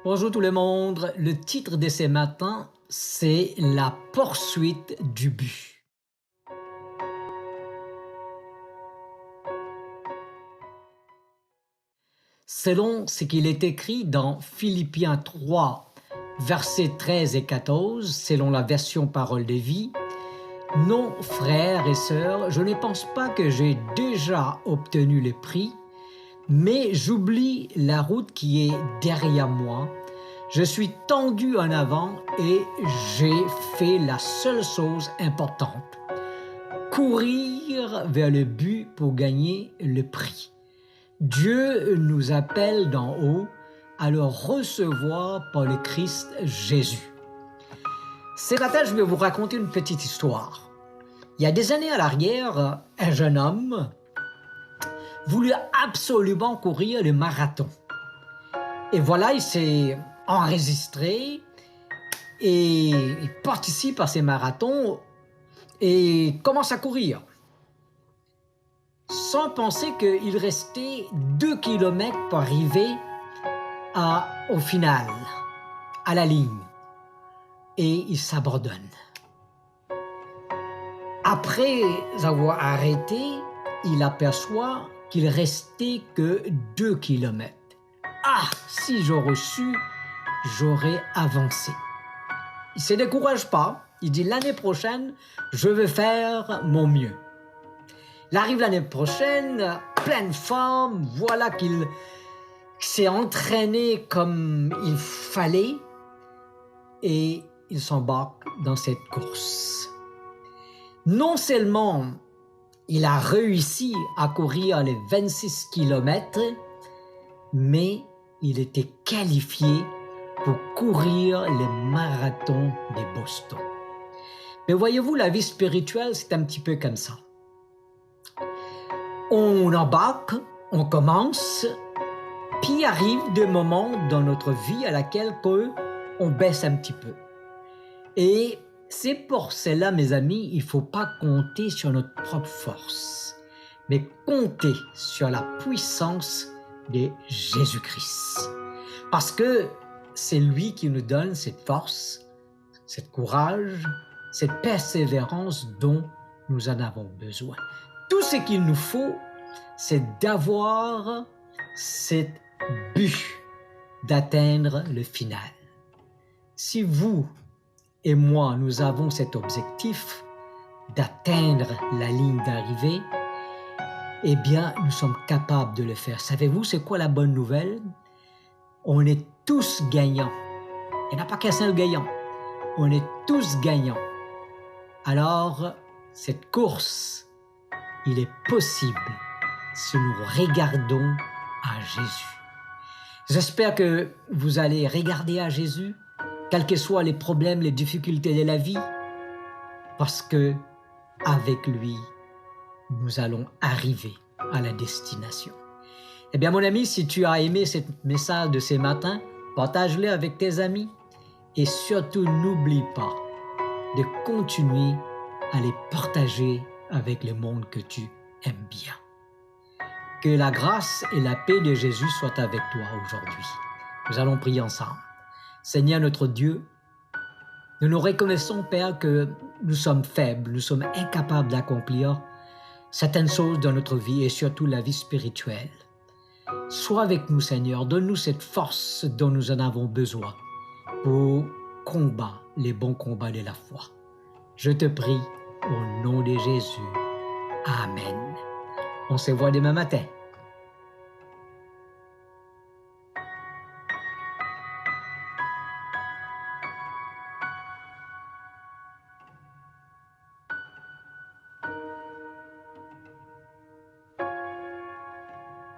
Bonjour tout le monde, le titre de ce matin, c'est La poursuite du but. Selon ce qu'il est écrit dans Philippiens 3, versets 13 et 14, selon la version Parole de vie, « Non, frères et sœurs, je ne pense pas que j'ai déjà obtenu le prix, mais j'oublie la route qui est derrière moi. Je suis tendu en avant et j'ai fait la seule chose importante, courir vers le but pour gagner le prix. Dieu nous appelle d'en haut à le recevoir par le Christ Jésus. » Ce matin, je vais vous raconter une petite histoire. Il y a des années à l'arrière, un jeune homme voulut absolument courir le marathon. Et voilà, il s'est enregistré et il participe à ces marathons et commence à courir. Sans penser qu'il restait 2 kilomètres pour arriver au final, à la ligne. Et il s'abandonne. Après avoir arrêté, il aperçoit qu'il restait que 2 kilomètres. Ah, si j'aurais su, j'aurais avancé. Il ne se décourage pas. Il dit l'année prochaine, je vais faire mon mieux. Il arrive l'année prochaine, pleine forme, voilà qu'il s'est entraîné comme il fallait et il s'embarque dans cette course. Non seulement il a réussi à courir les 26 kilomètres, mais il était qualifié pour courir le marathon de Boston. Mais voyez-vous, la vie spirituelle, c'est un petit peu comme ça. On embarque, on commence, puis arrive des moments dans notre vie à laquelle on baisse un petit peu. Et c'est pour cela, mes amis, il ne faut pas compter sur notre propre force, mais compter sur la puissance de Jésus-Christ. Parce que c'est lui qui nous donne cette force, cette courage, cette persévérance dont nous en avons besoin. Tout ce qu'il nous faut, c'est d'avoir cet but d'atteindre le final. Si vous et moi, nous avons cet objectif d'atteindre la ligne d'arrivée, eh bien, nous sommes capables de le faire. Savez-vous, c'est quoi la bonne nouvelle? On est tous gagnants. Il n'y en a pas qu'un seul gagnant. On est tous gagnants. Alors, cette course, il est possible si nous regardons à Jésus. J'espère que vous allez regarder à Jésus, quels que soient les problèmes, les difficultés de la vie, parce que avec lui, nous allons arriver à la destination. Eh bien, mon ami, si tu as aimé ce message de ce matin, partage-le avec tes amis et surtout n'oublie pas de continuer à les partager avec le monde que tu aimes bien. Que la grâce et la paix de Jésus soient avec toi aujourd'hui. Nous allons prier ensemble. Seigneur notre Dieu, nous nous reconnaissons, Père, que nous sommes faibles, nous sommes incapables d'accomplir certaines choses dans notre vie et surtout la vie spirituelle. Sois avec nous, Seigneur, donne-nous cette force dont nous en avons besoin pour combattre les bons combats de la foi. Je te prie au nom de Jésus. Amen. On se voit demain matin.